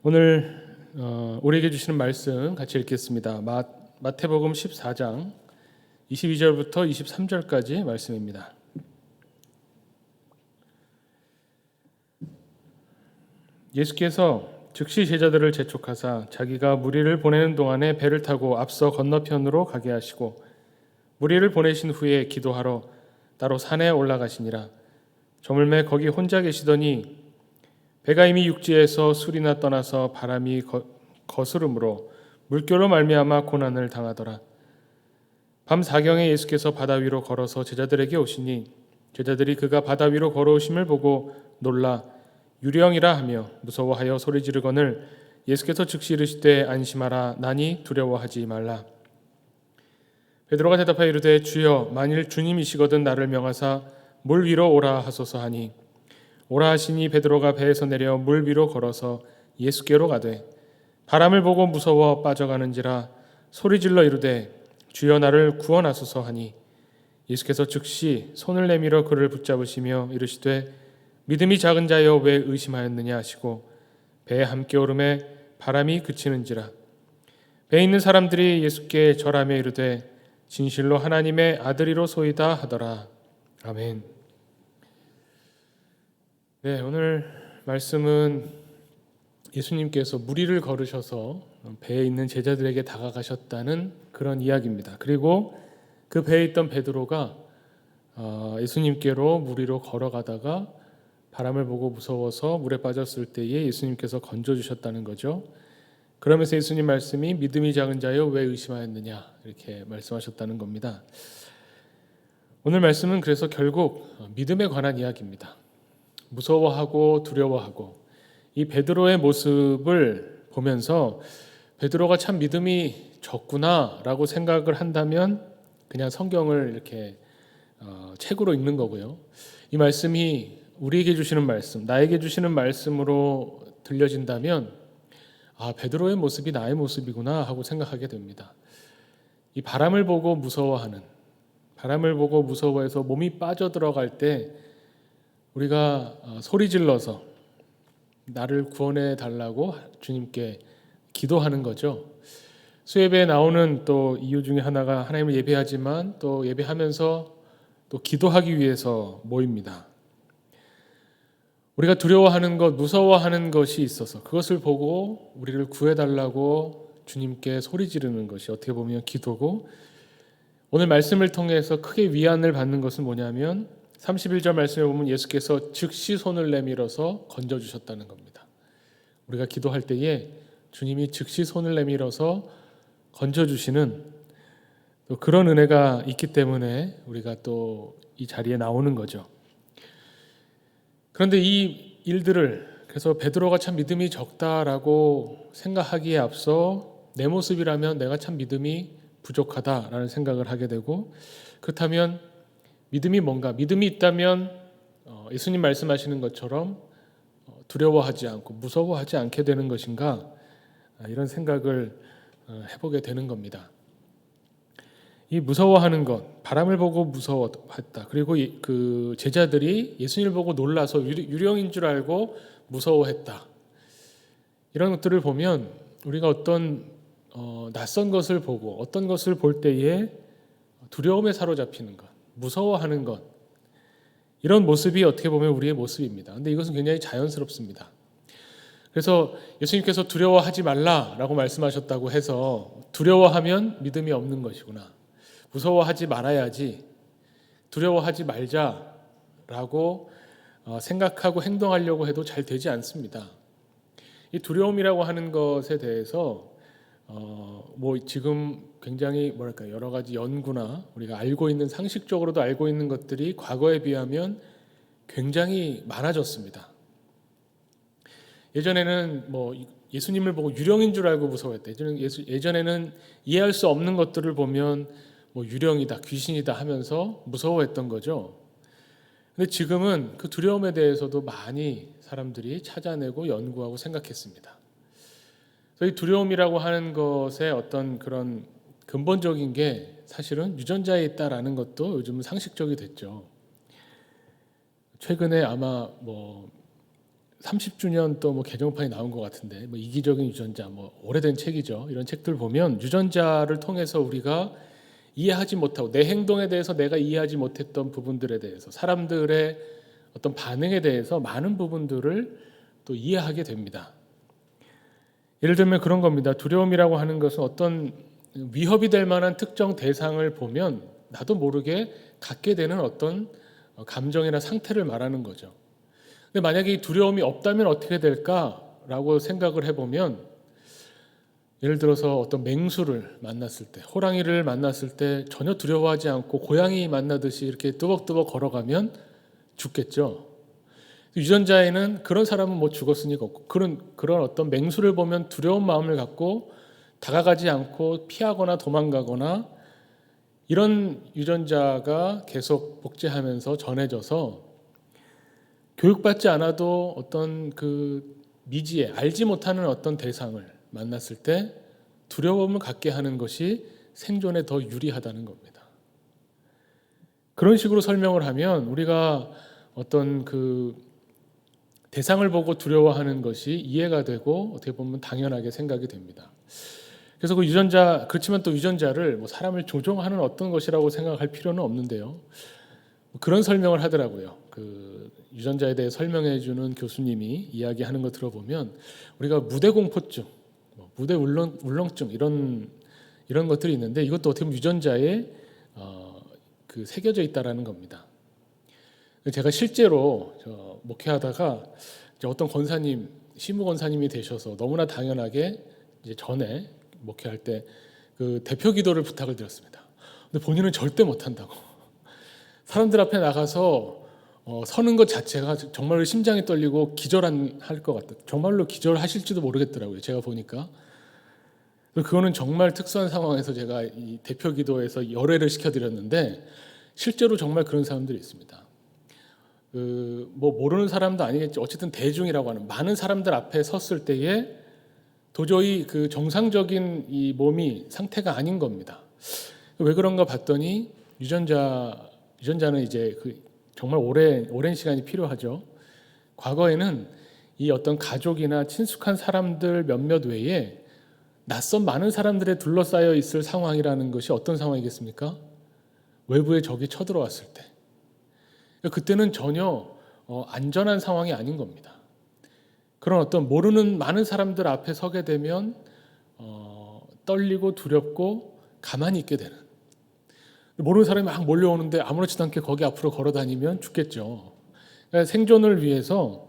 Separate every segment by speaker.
Speaker 1: 오늘 우리에게 주시는 말씀 같이 읽겠습니다. 마태복음 14장 22절부터 23절까지 말씀입니다. 예수께서 즉시 제자들을 재촉하사 자기가 무리를 보내는 동안에 배를 타고 앞서 건너편으로 가게 하시고 무리를 보내신 후에 기도하러 따로 산에 올라가시니라. 저물매 거기 혼자 계시더니 배가 이미 육지에서 술이나 떠나서 바람이 거스름으로 물결로 말미암아 고난을 당하더라. 밤 사경에 예수께서 바다 위로 걸어서 제자들에게 오시니 제자들이 그가 바다 위로 걸어오심을 보고 놀라 유령이라 하며 무서워하여 소리 지르거늘 예수께서 즉시 이르시되 안심하라 나니 두려워하지 말라. 베드로가 대답하여 이르되 주여 만일 주님이시거든 나를 명하사 물 위로 오라 하소서 하니 오라 하시니 베드로가 배에서 내려 물 위로 걸어서 예수께로 가되 바람을 보고 무서워 빠져가는지라 소리질러 이르되 주여 나를 구원하소서 하니 예수께서 즉시 손을 내밀어 그를 붙잡으시며 이르시되 믿음이 작은 자여 왜 의심하였느냐 하시고 배에 함께 오르매 바람이 그치는지라. 배에 있는 사람들이 예수께 절하며 이르되 진실로 하나님의 아들이로소이다 하더라. 아멘. 네, 오늘 말씀은 예수님께서 무리를 걸으셔서 배에 있는 제자들에게 다가가셨다는 그런 이야기입니다. 그리고 그 배에 있던 베드로가 예수님께로 무리로 걸어가다가 바람을 보고 무서워서 물에 빠졌을 때에 예수님께서 건져주셨다는 거죠. 그러면서 예수님 말씀이 믿음이 작은 자여 왜 의심하였느냐 이렇게 말씀하셨다는 겁니다. 오늘 말씀은 그래서 결국 믿음에 관한 이야기입니다. 무서워하고 두려워하고 이 베드로의 모습을 보면서 베드로가 참 믿음이 적구나라고 생각을 한다면 그냥 성경을 이렇게 책으로 읽는 거고요. 이 말씀이 우리에게 주시는 말씀, 나에게 주시는 말씀으로 들려진다면 베드로의 모습이 나의 모습이구나 하고 생각하게 됩니다. 이 바람을 보고 무서워해서 몸이 빠져들어갈 때 우리가 소리 질러서 나를 구원해 달라고 주님께 기도하는 거죠. 수예배에 나오는 또 이유 중에 하나가 하나님을 예배하지만 또 예배하면서 또 기도하기 위해서 모입니다. 우리가 두려워하는 것, 무서워하는 것이 있어서 그것을 보고 우리를 구해달라고 주님께 소리 지르는 것이 어떻게 보면 기도고, 오늘 말씀을 통해서 크게 위안을 받는 것은 뭐냐면 31절 말씀에 보면 예수께서 즉시 손을 내밀어서 건져주셨다는 겁니다. 우리가 기도할 때에 주님이 즉시 손을 내밀어서 건져주시는 또 그런 은혜가 있기 때문에 우리가 또 이 자리에 나오는 거죠. 그런데 이 일들을, 그래서 베드로가 참 믿음이 적다라고 생각하기에 앞서 내 모습이라면 내가 참 믿음이 부족하다라는 생각을 하게 되고, 그렇다면 믿음이 뭔가? 믿음이 있다면 예수님 말씀하시는 것처럼 두려워하지 않고 무서워하지 않게 되는 것인가? 이런 생각을 해보게 되는 겁니다. 이 무서워하는 것, 바람을 보고 무서워했다. 그리고 그 제자들이 예수님을 보고 놀라서 유령인 줄 알고 무서워했다. 이런 것들을 보면 우리가 어떤 낯선 것을 보고 어떤 것을 볼 때에 두려움에 사로잡히는 것, 무서워하는 것, 이런 모습이 어떻게 보면 우리의 모습입니다. 근데 이것은 굉장히 자연스럽습니다. 그래서 예수님께서 두려워하지 말라라고 말씀하셨다고 해서 두려워하면 믿음이 없는 것이구나, 무서워하지 말아야지, 두려워하지 말자라고 생각하고 행동하려고 해도 잘 되지 않습니다. 이 두려움이라고 하는 것에 대해서 지금 굉장히 여러 가지 연구나 우리가 알고 있는, 상식적으로도 알고 있는 것들이 과거에 비하면 굉장히 많아졌습니다. 예전에는 예수님을 보고 유령인 줄 알고 무서워했다. 예전에는 이해할 수 없는 것들을 보면 유령이다, 귀신이다 하면서 무서워했던 거죠. 근데 지금은 그 두려움에 대해서도 많이 사람들이 찾아내고 연구하고 생각했습니다. 이 두려움이라고 하는 것의 어떤 그런 근본적인 게 사실은 유전자에 있다라는 것도 요즘은 상식적이 됐죠. 최근에 아마 30주년 또 뭐 개정판이 나온 것 같은데, 뭐 이기적인 유전자, 뭐 오래된 책이죠. 이런 책들 보면 유전자를 통해서 우리가 이해하지 못하고 내 행동에 대해서 내가 이해하지 못했던 부분들에 대해서 사람들의 어떤 반응에 대해서 많은 부분들을 또 이해하게 됩니다. 예를 들면 그런 겁니다. 두려움이라고 하는 것은 어떤 위협이 될 만한 특정 대상을 보면 나도 모르게 갖게 되는 어떤 감정이나 상태를 말하는 거죠. 근데 만약에 이 두려움이 없다면 어떻게 될까라고 생각을 해보면, 예를 들어서 어떤 맹수를 만났을 때, 호랑이를 만났을 때 전혀 두려워하지 않고 고양이 만나듯이 이렇게 뚜벅뚜벅 걸어가면 죽겠죠. 유전자에는 그런 사람은 뭐 죽었으니까 없고, 그런 어떤 맹수를 보면 두려운 마음을 갖고 다가가지 않고 피하거나 도망가거나, 이런 유전자가 계속 복제하면서 전해져서 교육받지 않아도 어떤 그 미지의 알지 못하는 어떤 대상을 만났을 때 두려움을 갖게 하는 것이 생존에 더 유리하다는 겁니다. 그런 식으로 설명을 하면 우리가 어떤 그 대상을 보고 두려워하는 것이 이해가 되고 어떻게 보면 당연하게 생각이 됩니다. 그래서 그 유전자, 그렇지만 또 유전자를 뭐 사람을 조종하는 어떤 것이라고 생각할 필요는 없는데요. 그런 설명을 하더라고요. 그 유전자에 대해 설명해 주는 교수님이 이야기하는 거 들어보면 우리가 무대 공포증, 무대 울렁증 이런 것들이 있는데, 이것도 어떻게 보면 유전자에 그 새겨져 있다라는 겁니다. 제가 실제로 목회하다가 이제 어떤 권사님, 시무 권사님이 되셔서 너무나 당연하게 이제 전에 목회할 때 그 대표 기도를 부탁을 드렸습니다. 근데 본인은 절대 못한다고. 사람들 앞에 나가서 서는 것 자체가 정말로 심장이 떨리고 기절할 것 같다. 정말로 기절하실지도 모르겠더라고요. 제가 보니까. 그거는 정말 특수한 상황에서 제가 이 대표 기도에서 열애를 시켜드렸는데, 실제로 정말 그런 사람들이 있습니다. 뭐 모르는 사람도 아니겠지. 어쨌든 대중이라고 하는 많은 사람들 앞에 섰을 때에 도저히 그 정상적인 이 몸이 상태가 아닌 겁니다. 왜 그런가 봤더니 유전자는 이제 그 정말 오랜 시간이 필요하죠. 과거에는 이 어떤 가족이나 친숙한 사람들 몇몇 외에 낯선 많은 사람들에 둘러싸여 있을 상황이라는 것이 어떤 상황이겠습니까? 외부의 적이 쳐들어왔을 때. 그때는 전혀 안전한 상황이 아닌 겁니다. 그런 어떤 모르는 많은 사람들 앞에 서게 되면 떨리고 두렵고 가만히 있게 되는, 모르는 사람이 막 몰려오는데 아무렇지도 않게 거기 앞으로 걸어 다니면 죽겠죠. 그러니까 생존을 위해서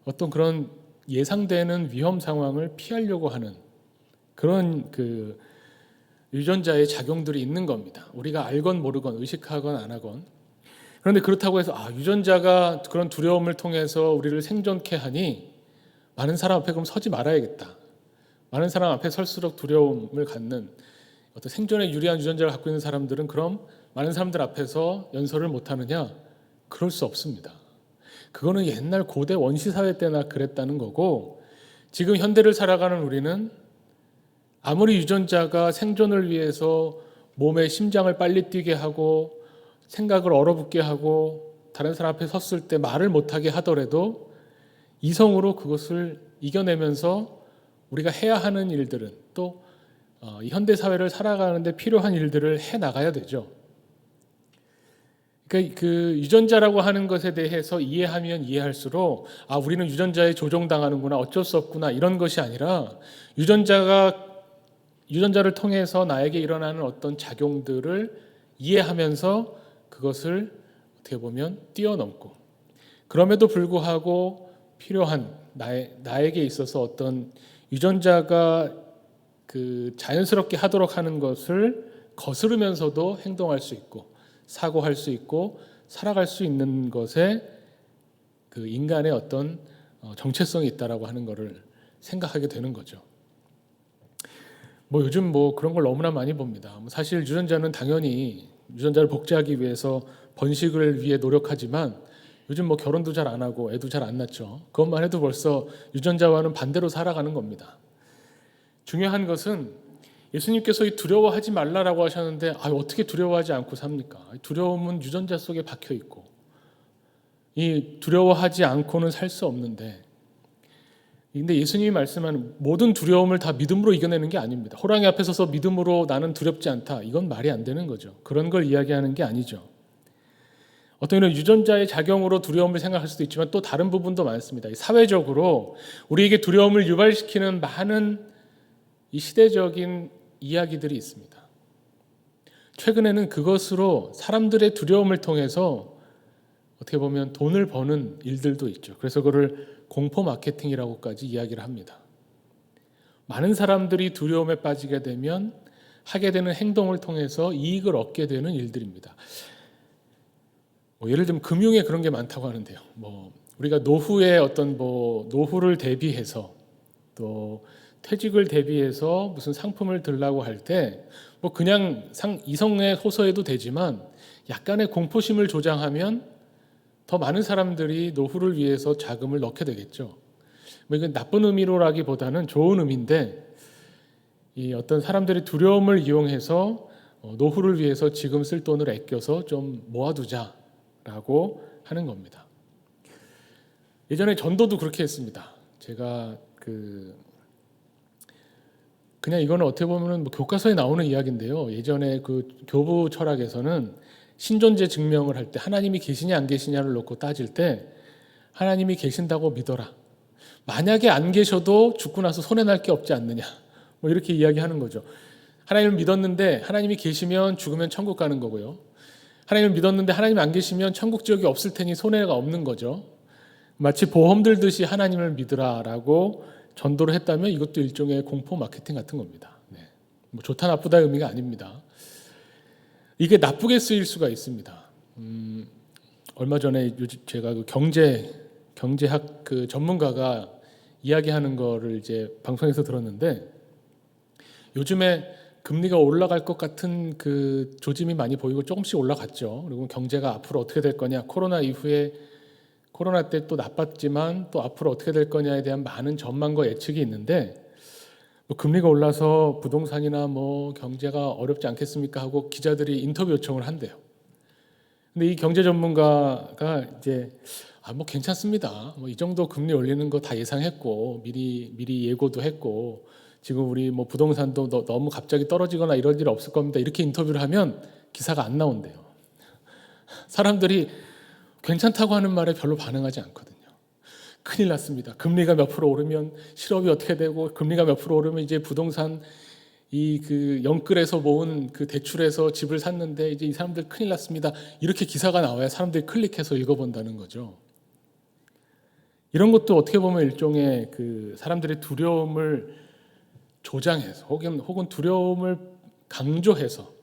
Speaker 1: 어떤 그런 예상되는 위험 상황을 피하려고 하는 그런 그 유전자의 작용들이 있는 겁니다. 우리가 알건 모르건 의식하건 안 하건. 그런데 그렇다고 해서 유전자가 그런 두려움을 통해서 우리를 생존케 하니 많은 사람 앞에 그럼 서지 말아야겠다. 많은 사람 앞에 설수록 두려움을 갖는 어떤 생존에 유리한 유전자를 갖고 있는 사람들은 그럼 많은 사람들 앞에서 연설을 못하느냐? 그럴 수 없습니다. 그거는 옛날 고대 원시사회 때나 그랬다는 거고, 지금 현대를 살아가는 우리는 아무리 유전자가 생존을 위해서 몸의 심장을 빨리 뛰게 하고 생각을 얼어붙게 하고 다른 사람 앞에 섰을 때 말을 못하게 하더라도 이성으로 그것을 이겨내면서 우리가 해야 하는 일들은 또 이 현대 사회를 살아가는데 필요한 일들을 해 나가야 되죠. 그러니까 그 유전자라고 하는 것에 대해서 이해하면 이해할수록 우리는 유전자에 조종당하는구나, 어쩔 수 없구나, 이런 것이 아니라 유전자를 통해서 나에게 일어나는 어떤 작용들을 이해하면서 그것을 어떻게 보면 뛰어넘고, 그럼에도 불구하고 필요한 나에게 있어서 어떤 유전자가 그 자연스럽게 하도록 하는 것을 거스르면서도 행동할 수 있고 사고할 수 있고 살아갈 수 있는 것에 그 인간의 어떤 정체성이 있다라고 하는 것을 생각하게 되는 거죠. 뭐 요즘 뭐 그런 걸 너무나 많이 봅니다. 사실 유전자는 당연히 유전자를 복제하기 위해서 번식을 위해 노력하지만 요즘 뭐 결혼도 잘 안 하고 애도 잘 안 낳죠. 그것만 해도 벌써 유전자와는 반대로 살아가는 겁니다. 중요한 것은 예수님께서 이 두려워하지 말라라고 하셨는데 어떻게 두려워하지 않고 삽니까? 두려움은 유전자 속에 박혀 있고 이 두려워하지 않고는 살 수 없는데, 근데 예수님이 말씀하는 모든 두려움을 다 믿음으로 이겨내는 게 아닙니다. 호랑이 앞에 서서 믿음으로 나는 두렵지 않다. 이건 말이 안 되는 거죠. 그런 걸 이야기하는 게 아니죠. 어떤 이런 유전자의 작용으로 두려움을 생각할 수도 있지만 또 다른 부분도 많습니다. 사회적으로 우리에게 두려움을 유발시키는 많은 이 시대적인 이야기들이 있습니다. 최근에는 그것으로 사람들의 두려움을 통해서 어떻게 보면 돈을 버는 일들도 있죠. 그래서 그걸 공포 마케팅이라고까지 이야기를 합니다. 많은 사람들이 두려움에 빠지게 되면 하게 되는 행동을 통해서 이익을 얻게 되는 일들입니다. 예를 들면 금융에 그런 게 많다고 하는데요. 우리가 노후에 어떤 노후를 대비해서 또 퇴직을 대비해서 무슨 상품을 들라고 할 때 그냥 이성의 호소해도 되지만 약간의 공포심을 조장하면 더 많은 사람들이 노후를 위해서 자금을 넣게 되겠죠. 이건 나쁜 의미로라기보다는 좋은 의미인데 이 어떤 사람들이 두려움을 이용해서 노후를 위해서 지금 쓸 돈을 아껴서 좀 모아두자라고 하는 겁니다. 예전에 전도도 그렇게 했습니다. 제가 그냥 이거는 어떻게 보면 교과서에 나오는 이야기인데요. 예전에 그 교부 철학에서는 신존재 증명을 할 때 하나님이 계시냐 안 계시냐를 놓고 따질 때 하나님이 계신다고 믿어라. 만약에 안 계셔도 죽고 나서 손해날 게 없지 않느냐. 이렇게 이야기하는 거죠. 하나님을 믿었는데 하나님이 계시면 죽으면 천국 가는 거고요. 하나님을 믿었는데 하나님이 안 계시면 천국 지옥이 없을 테니 손해가 없는 거죠. 마치 보험 들듯이 하나님을 믿으라라고 전도를 했다면 이것도 일종의 공포 마케팅 같은 겁니다. 좋다 나쁘다 의미가 아닙니다. 이게 나쁘게 쓰일 수가 있습니다. 얼마 전에 제가 경제학 전문가가 이야기하는 거를 이제 방송에서 들었는데 요즘에 금리가 올라갈 것 같은 그 조짐이 많이 보이고 조금씩 올라갔죠. 그리고 경제가 앞으로 어떻게 될 거냐, 코로나 이후에 코로나 때 또 나빴지만 또 앞으로 어떻게 될 거냐에 대한 많은 전망과 예측이 있는데 금리가 올라서 부동산이나 경제가 어렵지 않겠습니까 하고 기자들이 인터뷰 요청을 한대요. 근데 이 경제 전문가가 이제 괜찮습니다. 이 정도 금리 올리는 거 다 예상했고 미리 예고도 했고 지금 우리 부동산도 너무 갑자기 떨어지거나 이럴 일 없을 겁니다. 이렇게 인터뷰를 하면 기사가 안 나온대요. 사람들이 괜찮다고 하는 말에 별로 반응하지 않거든요. 큰일 났습니다. 금리가 몇 프로 오르면 실업이 어떻게 되고 금리가 몇 프로 오르면 이제 부동산 영끌에서 모은 그 대출에서 집을 샀는데 이제 이 사람들 큰일 났습니다. 이렇게 기사가 나와야 사람들이 클릭해서 읽어본다는 거죠. 이런 것도 어떻게 보면 일종의 사람들의 두려움을 조장해서 혹은 두려움을 강조해서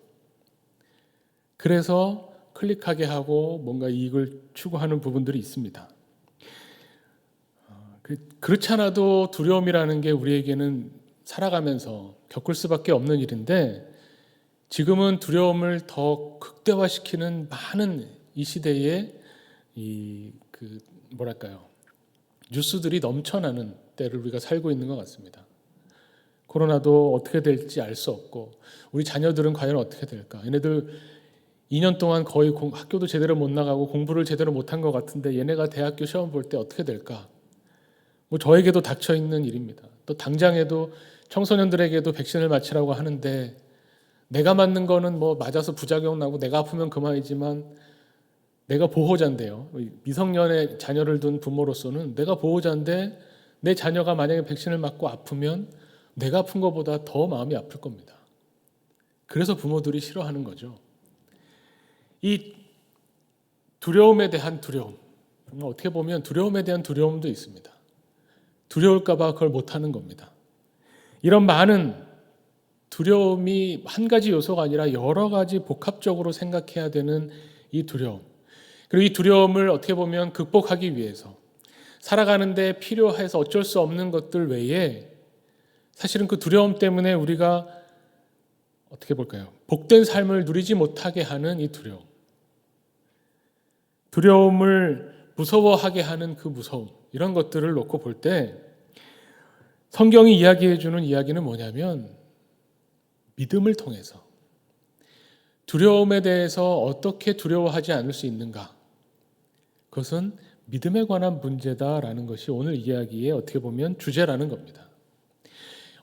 Speaker 1: 그래서 클릭하게 하고 뭔가 이익을 추구하는 부분들이 있습니다. 그렇지 않아도 두려움이라는 게 우리에게는 살아가면서 겪을 수밖에 없는 일인데 지금은 두려움을 더 극대화시키는 많은 이 시대에 뉴스들이 넘쳐나는 때를 우리가 살고 있는 것 같습니다. 코로나도 어떻게 될지 알 수 없고 우리 자녀들은 과연 어떻게 될까? 얘네들 2년 동안 거의 학교도 제대로 못 나가고 공부를 제대로 못한 것 같은데 얘네가 대학교 시험 볼 때 어떻게 될까? 저에게도 닥쳐 있는 일입니다. 또 당장에도 청소년들에게도 백신을 맞히라고 하는데 내가 맞는 거는 맞아서 부작용 나고 내가 아프면 그만이지만 내가 보호자인데요. 미성년의 자녀를 둔 부모로서는 내가 보호자인데 내 자녀가 만약에 백신을 맞고 아프면 내가 아픈 것보다 더 마음이 아플 겁니다. 그래서 부모들이 싫어하는 거죠. 이 두려움에 대한 두려움, 어떻게 보면 두려움에 대한 두려움도 있습니다. 두려울까 봐 그걸 못하는 겁니다. 이런 많은 두려움이 한 가지 요소가 아니라 여러 가지 복합적으로 생각해야 되는 이 두려움. 그리고 이 두려움을 어떻게 보면 극복하기 위해서 살아가는데 필요해서 어쩔 수 없는 것들 외에 사실은 그 두려움 때문에 우리가 어떻게 볼까요? 복된 삶을 누리지 못하게 하는 이 두려움. 두려움을 무서워하게 하는 그 무서움. 이런 것들을 놓고 볼 때 성경이 이야기해 주는 이야기는 뭐냐면 믿음을 통해서 두려움에 대해서 어떻게 두려워하지 않을 수 있는가? 그것은 믿음에 관한 문제다라는 것이 오늘 이야기의 어떻게 보면 주제라는 겁니다.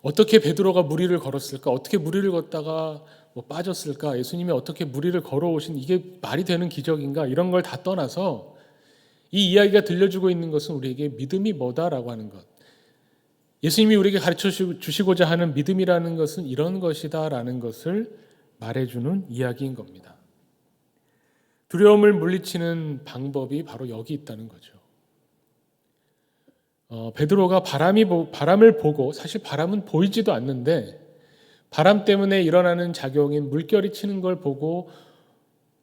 Speaker 1: 어떻게 베드로가 무리를 걸었을까? 어떻게 무리를 걷다가 빠졌을까? 예수님이 어떻게 무리를 걸어오신 이게 말이 되는 기적인가? 이런 걸 다 떠나서 이 이야기가 들려주고 있는 것은 우리에게 믿음이 뭐다라고 하는 것. 예수님이 우리에게 가르쳐 주시고자 하는 믿음이라는 것은 이런 것이다라는 것을 말해주는 이야기인 겁니다. 두려움을 물리치는 방법이 바로 여기 있다는 거죠. 베드로가 바람을 보고, 사실 바람은 보이지도 않는데 바람 때문에 일어나는 작용인 물결이 치는 걸 보고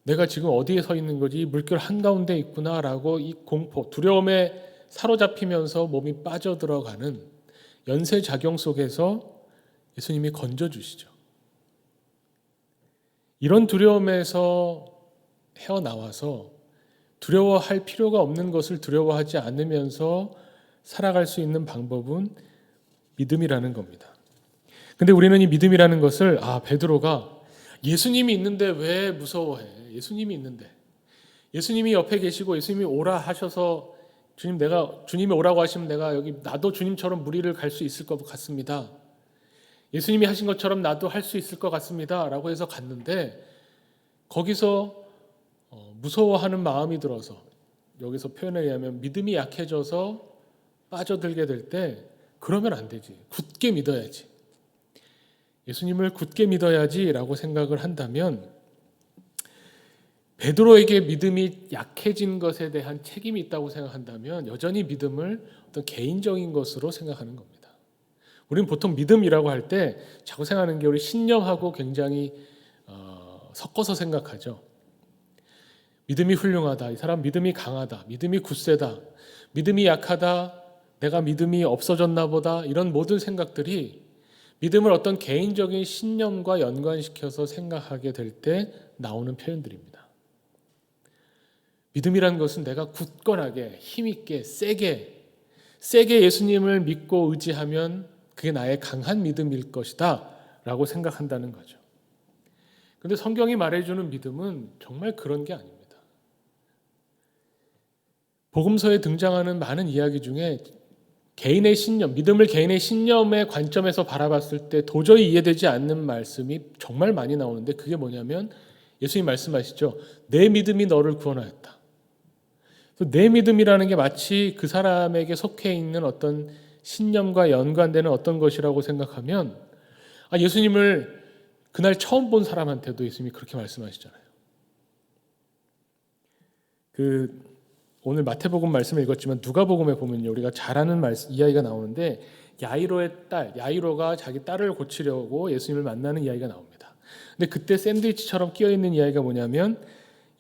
Speaker 1: 내가 지금 어디에 서 있는 거지? 물결 한가운데 있구나라고 이 공포, 두려움에 사로잡히면서 몸이 빠져들어가는 연쇄작용 속에서 예수님이 건져주시죠. 이런 두려움에서 헤어나와서 두려워할 필요가 없는 것을 두려워하지 않으면서 살아갈 수 있는 방법은 믿음이라는 겁니다. 근데 우리는 이 믿음이라는 것을 베드로가 예수님이 있는데 왜 무서워해? 예수님이 있는데. 예수님이 옆에 계시고 예수님이 오라 하셔서 주님이 오라고 하시면 내가 여기 나도 주님처럼 무리를 갈 수 있을 것 같습니다. 예수님이 하신 것처럼 나도 할 수 있을 것 같습니다. 라고 해서 갔는데 거기서 무서워하는 마음이 들어서 여기서 표현에 의하면 믿음이 약해져서 빠져들게 될 때 그러면 안 되지. 굳게 믿어야지. 예수님을 굳게 믿어야지라고 생각을 한다면 베드로에게 믿음이 약해진 것에 대한 책임이 있다고 생각한다면 여전히 믿음을 어떤 개인적인 것으로 생각하는 겁니다. 우리는 보통 믿음이라고 할 때 자꾸 생각하는 게 우리 신념하고 굉장히 섞어서 생각하죠. 믿음이 훌륭하다. 이 사람 믿음이 강하다. 믿음이 굳세다. 믿음이 약하다. 내가 믿음이 없어졌나 보다. 이런 모든 생각들이 믿음을 어떤 개인적인 신념과 연관시켜서 생각하게 될 때 나오는 표현들입니다. 믿음이라는 것은 내가 굳건하게 힘있게 세게 예수님을 믿고 의지하면 그게 나의 강한 믿음일 것이다 라고 생각한다는 거죠. 그런데 성경이 말해주는 믿음은 정말 그런 게 아닙니다. 복음서에 등장하는 많은 이야기 중에 개인의 신념, 믿음을 개인의 신념의 관점에서 바라봤을 때 도저히 이해되지 않는 말씀이 정말 많이 나오는데 그게 뭐냐면 예수님 말씀하시죠. 내 믿음이 너를 구원하였다. 내 믿음이라는 게 마치 그 사람에게 속해 있는 어떤 신념과 연관되는 어떤 것이라고 생각하면 예수님을 그날 처음 본 사람한테도 예수님이 그렇게 말씀하시잖아요. 오늘 마태복음 말씀을 읽었지만 누가복음에 보면요, 우리가 잘 아는 이야기가 나오는데 야이로의 딸, 야이로가 자기 딸을 고치려고 예수님을 만나는 이야기가 나옵니다. 근데 그때 샌드위치처럼 끼어 있는 이야기가 뭐냐면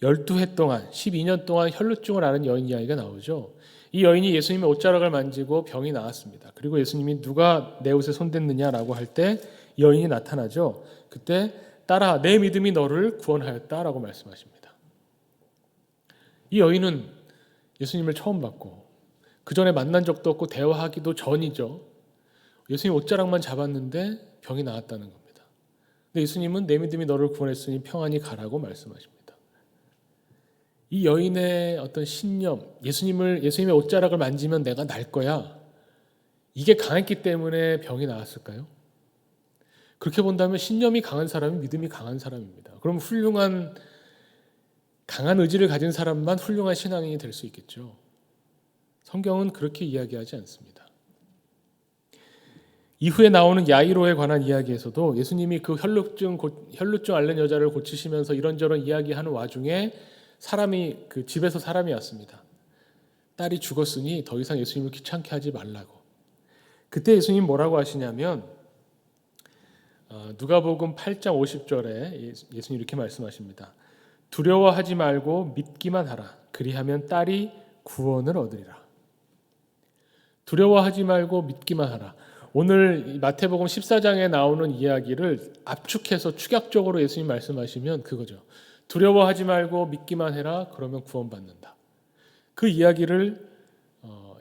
Speaker 1: 12해 동안 12년 동안 혈루증을 앓은 여인 이야기가 나오죠. 이 여인이 예수님의 옷자락을 만지고 병이 나았습니다. 그리고 예수님이 누가 내 옷에 손댔느냐라고 할 때 여인이 나타나죠. 그때 딸아 내 믿음이 너를 구원하였다라고 말씀하십니다. 이 여인은 예수님을 처음 봤고 그 전에 만난 적도 없고 대화하기도 전이죠. 예수님 옷자락만 잡았는데 병이 나았다는 겁니다. 근데 예수님은 내 믿음이 너를 구원했으니 평안히 가라고 말씀하십니다. 이 여인의 어떤 신념, 예수님의 옷자락을 만지면 내가 날 거야. 이게 강했기 때문에 병이 나았을까요? 그렇게 본다면 신념이 강한 사람이 믿음이 강한 사람입니다. 그럼 강한 의지를 가진 사람만 훌륭한 신앙인이 될 수 있겠죠. 성경은 그렇게 이야기하지 않습니다. 이후에 나오는 야이로에 관한 이야기에서도 예수님이 그 혈루증 앓는 여자를 고치시면서 이런저런 이야기하는 와중에 그 집에서 사람이 왔습니다. 딸이 죽었으니 더 이상 예수님을 귀찮게 하지 말라고. 그때 예수님 뭐라고 하시냐면 누가복음 8장 50절에 예수님 이렇게 말씀하십니다. 두려워하지 말고 믿기만 하라. 그리하면 딸이 구원을 얻으리라. 두려워하지 말고 믿기만 하라. 오늘 마태복음 14장에 나오는 이야기를 압축해서 축약적으로 예수님 말씀하시면 그거죠. 두려워하지 말고 믿기만 해라. 그러면 구원받는다. 그 이야기를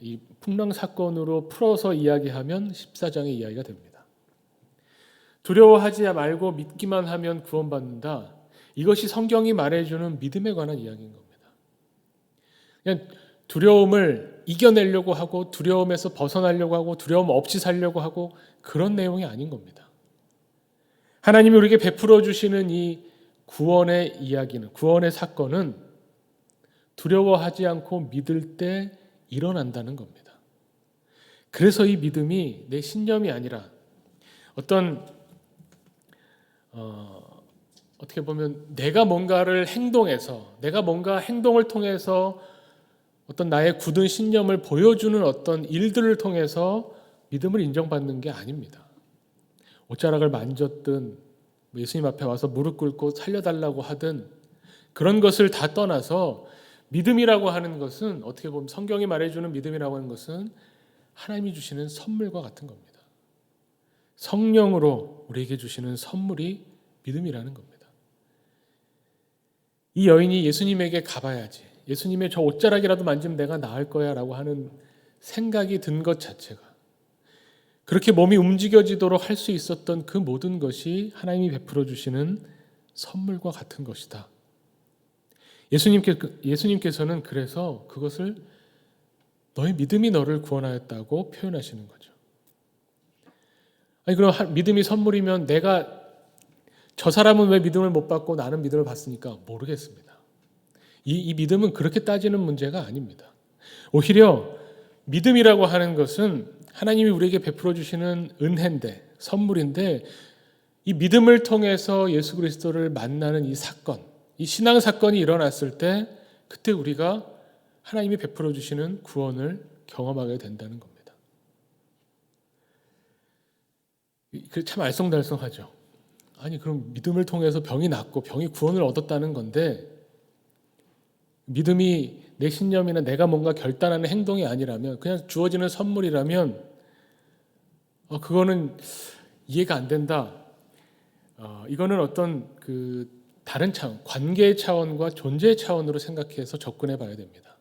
Speaker 1: 이 풍랑 사건으로 풀어서 이야기하면 14장의 이야기가 됩니다. 두려워하지 말고 믿기만 하면 구원받는다. 이것이 성경이 말해주는 믿음에 관한 이야기인 겁니다. 그냥 두려움을 이겨내려고 하고 두려움에서 벗어나려고 하고 두려움 없이 살려고 하고 그런 내용이 아닌 겁니다. 하나님이 우리에게 베풀어 주시는 이 구원의 이야기는, 구원의 사건은 두려워하지 않고 믿을 때 일어난다는 겁니다. 그래서 이 믿음이 내 신념이 아니라 어떤 어떻게 보면 내가 뭔가를 행동해서, 내가 뭔가 행동을 통해서 어떤 나의 굳은 신념을 보여주는 어떤 일들을 통해서 믿음을 인정받는 게 아닙니다. 옷자락을 만졌든 예수님 앞에 와서 무릎 꿇고 살려달라고 하든 그런 것을 다 떠나서 믿음이라고 하는 것은, 어떻게 보면 성경이 말해주는 믿음이라고 하는 것은 하나님이 주시는 선물과 같은 겁니다. 성령으로 우리에게 주시는 선물이 믿음이라는 겁니다. 이 여인이 예수님에게 가봐야지, 예수님의 저 옷자락이라도 만지면 내가 나을 거야 라고 하는 생각이 든 것 자체가, 그렇게 몸이 움직여지도록 할 수 있었던 그 모든 것이 하나님이 베풀어 주시는 선물과 같은 것이다. 예수님께서는 그래서 그것을 너의 믿음이 너를 구원하였다고 표현하시는 거죠. 아니, 그럼 믿음이 선물이면 내가, 저 사람은 왜 믿음을 못 받고 나는 믿음을 받습니까? 모르겠습니다. 이 믿음은 그렇게 따지는 문제가 아닙니다. 오히려 믿음이라고 하는 것은 하나님이 우리에게 베풀어 주시는 은혜인데, 선물인데, 이 믿음을 통해서 예수 그리스도를 만나는 이 사건, 이 신앙 사건이 일어났을 때 그때 우리가 하나님이 베풀어 주시는 구원을 경험하게 된다는 겁니다. 참 알쏭달쏭하죠. 아니, 그럼 믿음을 통해서 병이 낫고 병이 구원을 얻었다는 건데, 믿음이 내 신념이나 내가 뭔가 결단하는 행동이 아니라면, 그냥 주어지는 선물이라면 그거는 이해가 안 된다. 이거는 어떤 다른 차원, 관계의 차원과 존재의 차원으로 생각해서 접근해 봐야 됩니다.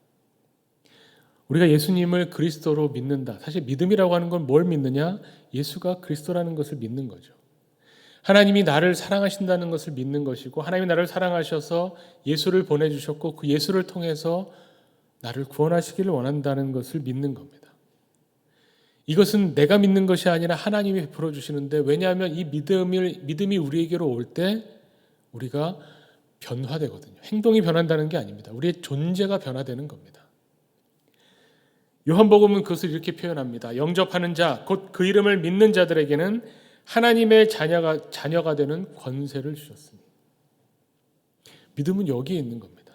Speaker 1: 우리가 예수님을 그리스도로 믿는다. 사실 믿음이라고 하는 건 뭘 믿느냐? 예수가 그리스도라는 것을 믿는 거죠. 하나님이 나를 사랑하신다는 것을 믿는 것이고, 하나님이 나를 사랑하셔서 예수를 보내주셨고 그 예수를 통해서 나를 구원하시기를 원한다는 것을 믿는 겁니다. 이것은 내가 믿는 것이 아니라 하나님이 베풀어 주시는데, 왜냐하면 이 믿음이 우리에게로 올 때 우리가 변화되거든요. 행동이 변한다는 게 아닙니다. 우리의 존재가 변화되는 겁니다. 요한복음은 그것을 이렇게 표현합니다. 영접하는 자, 곧 그 이름을 믿는 자들에게는 하나님의 자녀가 되는 권세를 주셨습니다. 믿음은 여기에 있는 겁니다.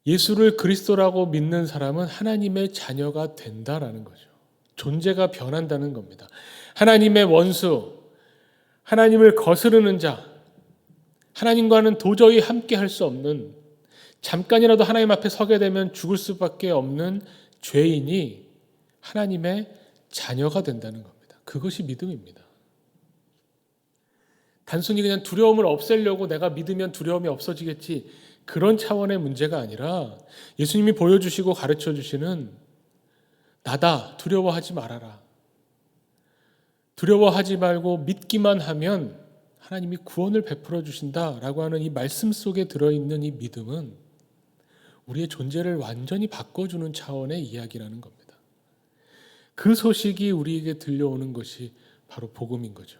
Speaker 1: 예수를 그리스도라고 믿는 사람은 하나님의 자녀가 된다라는 거죠. 존재가 변한다는 겁니다. 하나님의 원수, 하나님을 거스르는 자, 하나님과는 도저히 함께 할 수 없는, 잠깐이라도 하나님 앞에 서게 되면 죽을 수밖에 없는 죄인이 하나님의 자녀가 된다는 겁니다. 그것이 믿음입니다. 단순히 그냥 두려움을 없애려고 내가 믿으면 두려움이 없어지겠지, 그런 차원의 문제가 아니라 예수님이 보여주시고 가르쳐 주시는 나다, 두려워하지 말아라. 두려워하지 말고 믿기만 하면 하나님이 구원을 베풀어 주신다라고 하는 이 말씀 속에 들어있는 이 믿음은 우리의 존재를 완전히 바꿔주는 차원의 이야기라는 겁니다. 그 소식이 우리에게 들려오는 것이 바로 복음인 거죠.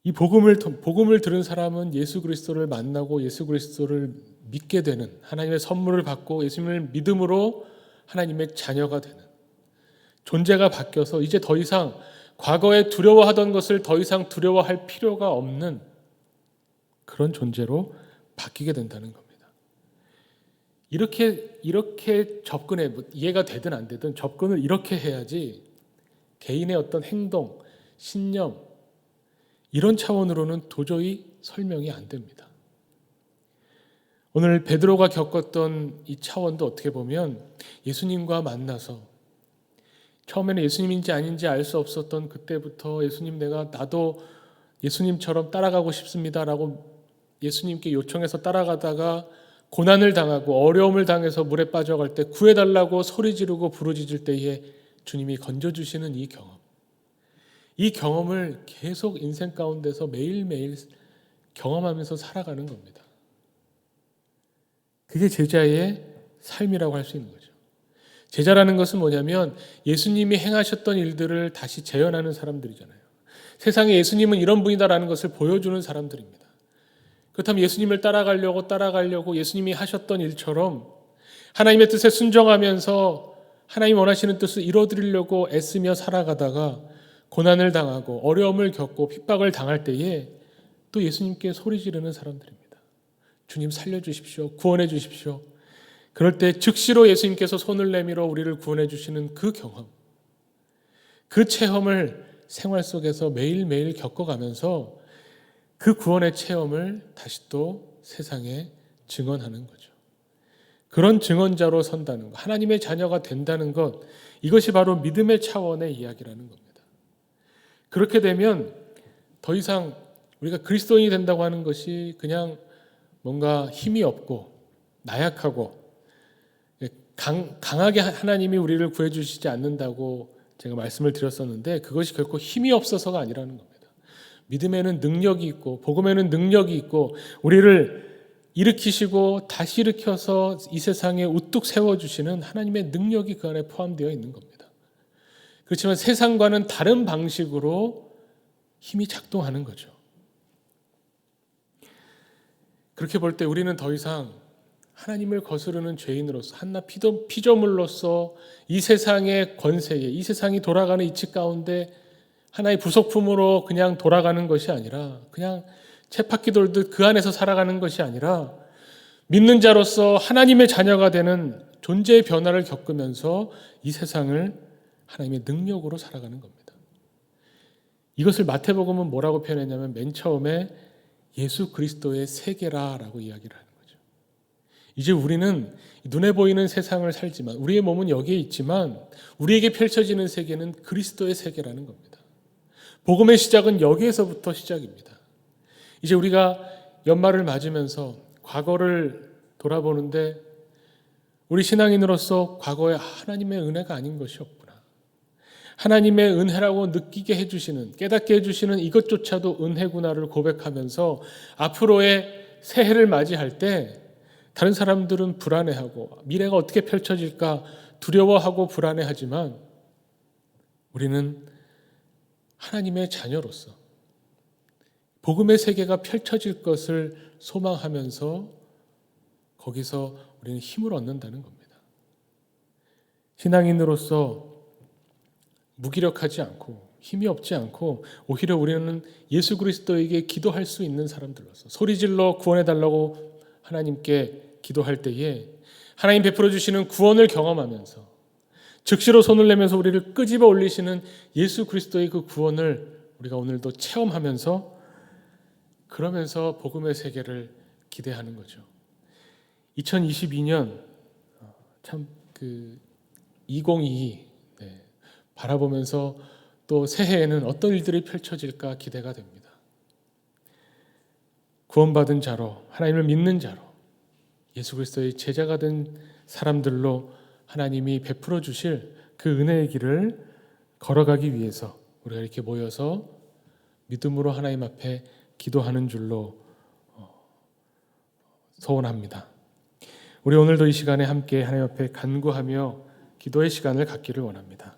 Speaker 1: 이 복음을 들은 사람은 예수 그리스도를 만나고 예수 그리스도를 믿게 되는, 하나님의 선물을 받고 예수님을 믿음으로 하나님의 자녀가 되는, 존재가 바뀌어서 이제 더 이상 과거에 두려워하던 것을 더 이상 두려워할 필요가 없는 그런 존재로 바뀌게 된다는 겁니다. 이렇게 접근해, 이해가 되든 안 되든 접근을 이렇게 해야지 개인의 어떤 행동, 신념, 이런 차원으로는 도저히 설명이 안 됩니다. 오늘 베드로가 겪었던 이 차원도 어떻게 보면 예수님과 만나서 처음에는 예수님인지 아닌지 알 수 없었던 그때부터 예수님, 나도 예수님처럼 따라가고 싶습니다라고 예수님께 요청해서 따라가다가 고난을 당하고 어려움을 당해서 물에 빠져갈 때 구해달라고 소리 지르고 부르짖을 때에 주님이 건져주시는 이 경험, 이 경험을 계속 인생 가운데서 매일매일 경험하면서 살아가는 겁니다. 그게 제자의 삶이라고 할 수 있는 거죠. 제자라는 것은 뭐냐면 예수님이 행하셨던 일들을 다시 재현하는 사람들이잖아요. 세상에 예수님은 이런 분이다라는 것을 보여주는 사람들입니다. 그렇다면 예수님을 따라가려고 예수님이 하셨던 일처럼 하나님의 뜻에 순종하면서 하나님 원하시는 뜻을 이루어드리려고 애쓰며 살아가다가 고난을 당하고 어려움을 겪고 핍박을 당할 때에 또 예수님께 소리 지르는 사람들입니다. 주님 살려주십시오. 구원해 주십시오. 그럴 때 즉시로 예수님께서 손을 내밀어 우리를 구원해 주시는 그 경험, 그 체험을 생활 속에서 매일매일 겪어가면서 그 구원의 체험을 다시 또 세상에 증언하는 거죠. 그런 증언자로 선다는 것, 하나님의 자녀가 된다는 것, 이것이 바로 믿음의 차원의 이야기라는 겁니다. 그렇게 되면 더 이상 우리가 그리스도인이 된다고 하는 것이 그냥 뭔가 힘이 없고 나약하고 강하게 하나님이 우리를 구해주시지 않는다고 제가 말씀을 드렸었는데 그것이 결코 힘이 없어서가 아니라는 겁니다. 믿음에는 능력이 있고 복음에는 능력이 있고 우리를 일으키시고 다시 일으켜서 이 세상에 우뚝 세워주시는 하나님의 능력이 그 안에 포함되어 있는 겁니다. 그렇지만 세상과는 다른 방식으로 힘이 작동하는 거죠. 그렇게 볼 때 우리는 더 이상 하나님을 거스르는 죄인으로서 한낱 피조물로서 이 세상의 권세에 이 세상이 돌아가는 이치 가운데 하나의 부속품으로 그냥 돌아가는 것이 아니라 그냥 쳇바퀴 돌듯 그 안에서 살아가는 것이 아니라 믿는 자로서 하나님의 자녀가 되는 존재의 변화를 겪으면서 이 세상을 하나님의 능력으로 살아가는 겁니다. 이것을 마태복음은 뭐라고 표현했냐면 맨 처음에 예수 그리스도의 세계라라고 이야기를 하는 거죠. 이제 우리는 눈에 보이는 세상을 살지만 우리의 몸은 여기에 있지만 우리에게 펼쳐지는 세계는 그리스도의 세계라는 겁니다. 복음의 시작은 여기에서부터 시작입니다. 이제 우리가 연말을 맞으면서 과거를 돌아보는데 우리 신앙인으로서 과거에 하나님의 은혜가 아닌 것이 없구나. 하나님의 은혜라고 느끼게 해주시는, 깨닫게 해주시는 이것조차도 은혜구나를 고백하면서 앞으로의 새해를 맞이할 때 다른 사람들은 불안해하고 미래가 어떻게 펼쳐질까 두려워하고 불안해하지만 우리는 하나님의 자녀로서 복음의 세계가 펼쳐질 것을 소망하면서 거기서 우리는 힘을 얻는다는 겁니다. 신앙인으로서 무기력하지 않고 힘이 없지 않고 오히려 우리는 예수 그리스도에게 기도할 수 있는 사람들로서 소리질러 구원해달라고 하나님께 기도할 때에 하나님 베풀어 주시는 구원을 경험하면서 즉시로 손을 내면서 우리를 끄집어 올리시는 예수 그리스도의 그 구원을 우리가 오늘도 체험하면서 그러면서 복음의 세계를 기대하는 거죠. 2022년 참 2022 바라보면서 또 새해에는 어떤 일들이 펼쳐질까 기대가 됩니다. 구원받은 자로 하나님을 믿는 자로 예수 그리스도의 제자가 된 사람들로 하나님이 베풀어 주실 그 은혜의 길을 걸어가기 위해서 우리가 이렇게 모여서 믿음으로 하나님 앞에 기도하는 줄로 소원합니다. 우리 오늘도 이 시간에 함께 하나님 앞에 간구하며 기도의 시간을 갖기를 원합니다.